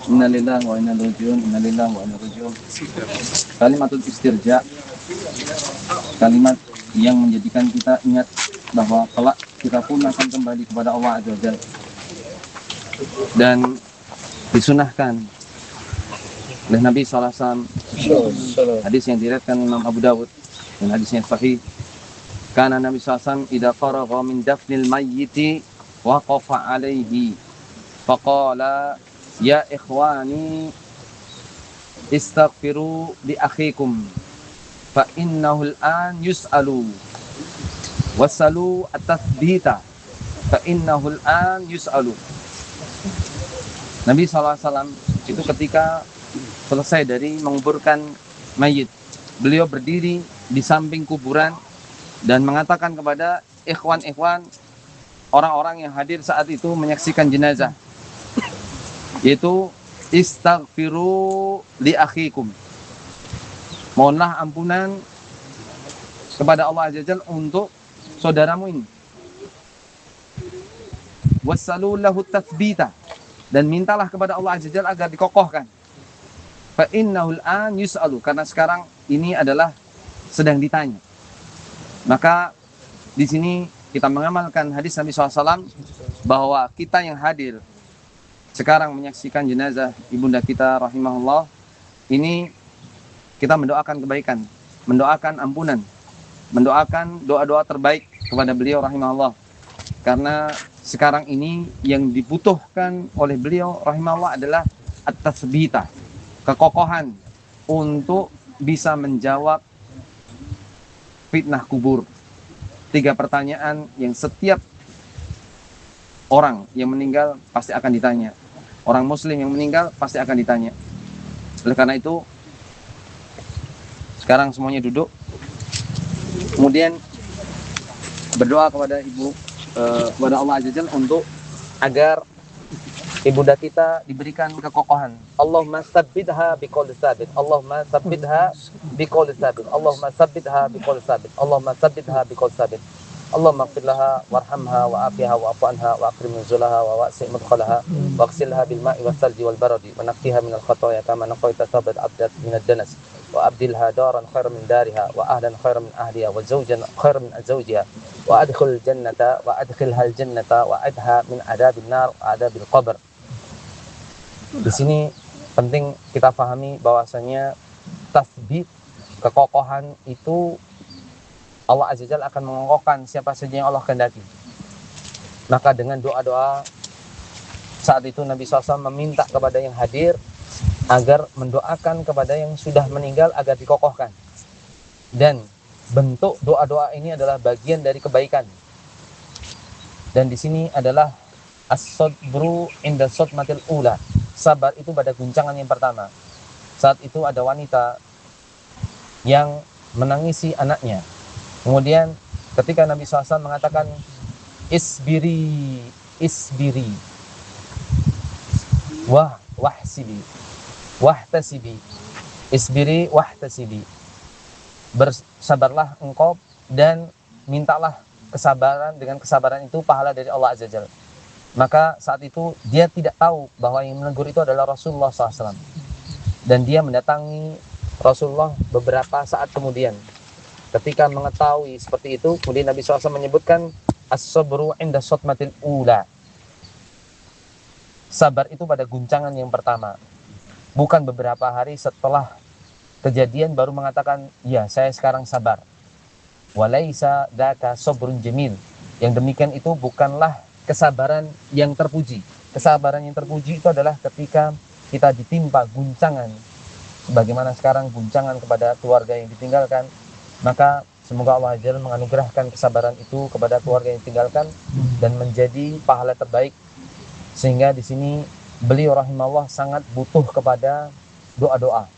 Innalillahi wa inna ilaihi raji'un. Innalillahi wa inna ilaihi raji'un. Kalimatul istirja, kalimat yang menjadikan kita ingat bahwa kelak kita pun akan kembali kepada Allah Azza wa Jalla. Dan disunahkan oleh Nabi SAW, hadis yang diriwayatkan Imam Abu Dawud dan hadisnya sahih. Karena Nabi SAW idza faragha min dafnil mayyiti waqafa alaihi faqala ya ikhwani istaghfiru li akhikum fa innahu al-an yus'alu wasalu at-tathbita fa innahu al-an yus'alu. Nabi SAW itu ketika selesai dari menguburkan mayit, beliau berdiri di samping kuburan dan mengatakan kepada ikhwan-ikhwan, orang-orang yang hadir saat itu menyaksikan jenazah, yaitu istaghfiru li akhikum, mohonlah ampunan kepada Allah Azza wa Jalla untuk saudaramu ini. Wassalu lahu tathbita, dan mintalah kepada Allah Azza wa Jalla agar dikokohkan. Fa innahul an yus'alu, karena sekarang ini adalah sedang ditanya. Maka di sini kita mengamalkan hadis Nabi SAW bahwa kita yang hadir sekarang menyaksikan jenazah ibunda kita rahimahullah, ini kita mendoakan kebaikan, mendoakan ampunan, mendoakan doa-doa terbaik kepada beliau rahimahullah. Karena sekarang ini yang dibutuhkan oleh beliau rahimahullah adalah at-tathbita, kekokohan untuk bisa menjawab fitnah kubur. 3 pertanyaan yang setiap orang yang meninggal pasti akan ditanya. Orang muslim yang meninggal pasti akan ditanya. Oleh karena itu, sekarang semuanya duduk. Kemudian berdoa kepada kepada Allah Azza wa Jalla untuk agar ibunda kita diberikan kekokohan. Allahumma tsabbitha biqauli tsabit. Allahumma tsabbitha biqauli tsabit. Allahumma tsabbitha biqauli tsabit. Allahumma tsabbitha biqauli tsabit. Allahumma ighfir laha warhamha wa afiha wa afu anha wa akrim nuzulaha wa wasi' mudkhalaha wa ighsilha bil ma'i was salji wal baradi wa naqqiha min al khataaya kama naqaita sabat abdat min ad-danas wa abdilha daran khairan min dariha wa ahlan khairan min ahliha wa zawjan khairan min zawjiha wa adkhil jannata wa adkhilha al jannata wa adha min adabin nar wa adabil qabr. Di sini penting kita pahami bahwasanya tasbih, kekokohan itu Allah Azza wa Jalla akan mengokohkan siapa saja yang Allah kehendaki. Maka dengan doa-doa saat itu Nabi SAW meminta kepada yang hadir agar mendoakan kepada yang sudah meninggal agar dikokohkan. Dan bentuk doa-doa ini adalah bagian dari kebaikan. Dan di sini adalah as-sabru inda sodmatil ula. Sabar itu pada guncangan yang pertama. Saat itu ada wanita yang menangisi anaknya. Kemudian ketika Nabi SAW mengatakan isbiri wahsibi wahtasibi, isbiri wahtasibi, bersabarlah engkau dan mintalah kesabaran, dengan kesabaran itu pahala dari Allah Azza wa Jalla. Maka saat itu dia tidak tahu bahwa yang menegur itu adalah Rasulullah SAW, dan dia mendatangi Rasulullah beberapa saat kemudian. Ketika mengetahui seperti itu, kemudian Nabi SAW menyebutkan as-sabru inda sotmatil ula. Sabar itu pada guncangan yang pertama. Bukan beberapa hari setelah kejadian baru mengatakan, ya saya sekarang sabar. Walaisa daka sabrun jamil. Yang demikian itu bukanlah kesabaran yang terpuji. Kesabaran yang terpuji itu adalah ketika kita ditimpa guncangan. Bagaimana sekarang guncangan kepada keluarga yang ditinggalkan. Maka semoga Allah Azza wa Jalla menganugerahkan kesabaran itu kepada keluarga yang ditinggalkan dan menjadi pahala terbaik. Sehingga di sini beliau rahimahullah sangat butuh kepada doa-doa.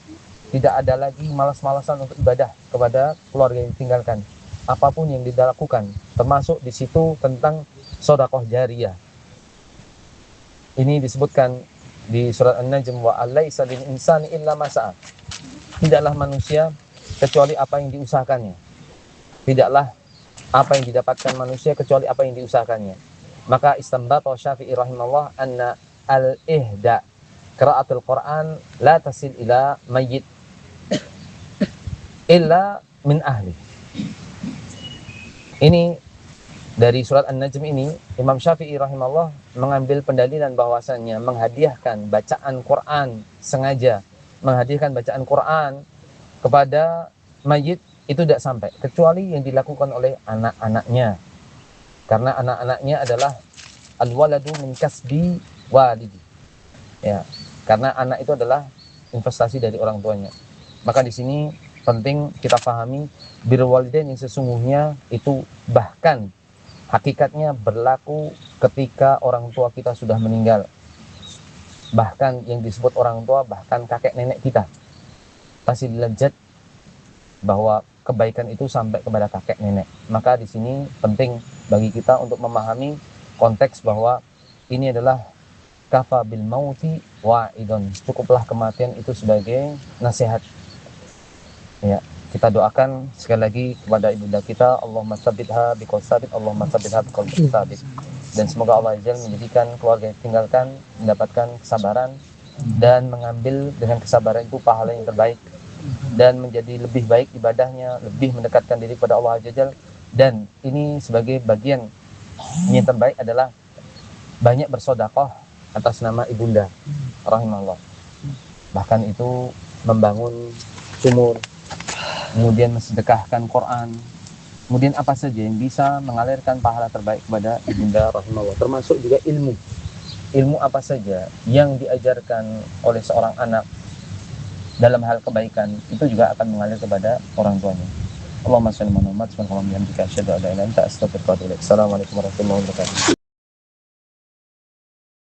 Tidak ada lagi malas-malasan untuk ibadah kepada keluarga yang ditinggalkan. Apapun yang dilakukan, termasuk di situ tentang sedekah jariyah. Ini disebutkan di surat An-Najm, wa alaysa lil insani illa ma sa'a. Tidaklah manusia kecuali apa yang diusahakannya. Tidaklah apa yang didapatkan manusia kecuali apa yang diusahakannya. Maka istanbata Syafi'i rahimahullah anna al-ihda. Qiraatul Quran la tasil ila mayyit illa min ahli. Ini dari surat An-Najm ini, Imam Syafi'i rahimahullah mengambil pendalilan bahwasannya menghadiahkan bacaan Quran, sengaja menghadiahkan bacaan Quran kepada mayit itu tidak sampai, kecuali yang dilakukan oleh anak-anaknya. Karena anak-anaknya adalah al-waladu min kasbi walidi. Ya, karena anak itu adalah investasi dari orang tuanya. Maka di sini penting kita pahami birrul walidain yang sesungguhnya itu bahkan hakikatnya berlaku ketika orang tua kita sudah meninggal. Bahkan yang disebut orang tua, bahkan kakek nenek kita. Pasti dilejat bahwa kebaikan itu sampai kepada kakek nenek. Maka di sini penting bagi kita untuk memahami konteks bahwa ini adalah kafa bil mauti wa'idun. Cukuplah kematian itu sebagai nasihat. Ya, kita doakan sekali lagi kepada ibunda kita, Allahumma tsabbitha biqaul tsabit, Allahumma tsabbitha biqaul tsabit. Dan semoga Allah Azza menjadikan keluarga yang tinggalkan mendapatkan kesabaran dan mengambil dengan kesabaran itu pahala yang terbaik dan menjadi lebih baik ibadahnya, lebih mendekatkan diri kepada Allah Azza. Dan ini sebagai bagian yang terbaik adalah banyak bersedekah atas nama ibunda rahimahullah. Bahkan itu membangun sumur, kemudian mensedekahkan Quran, kemudian apa saja yang bisa mengalirkan pahala terbaik kepada ibunda rahimahullah, termasuk juga ilmu apa saja yang diajarkan oleh seorang anak dalam hal kebaikan itu juga akan mengalir kepada orang tuanya. Allahumma shalli ala Muhammad wa ala ali Muhammad. Assalamualaikum warahmatullahi wabarakatuh.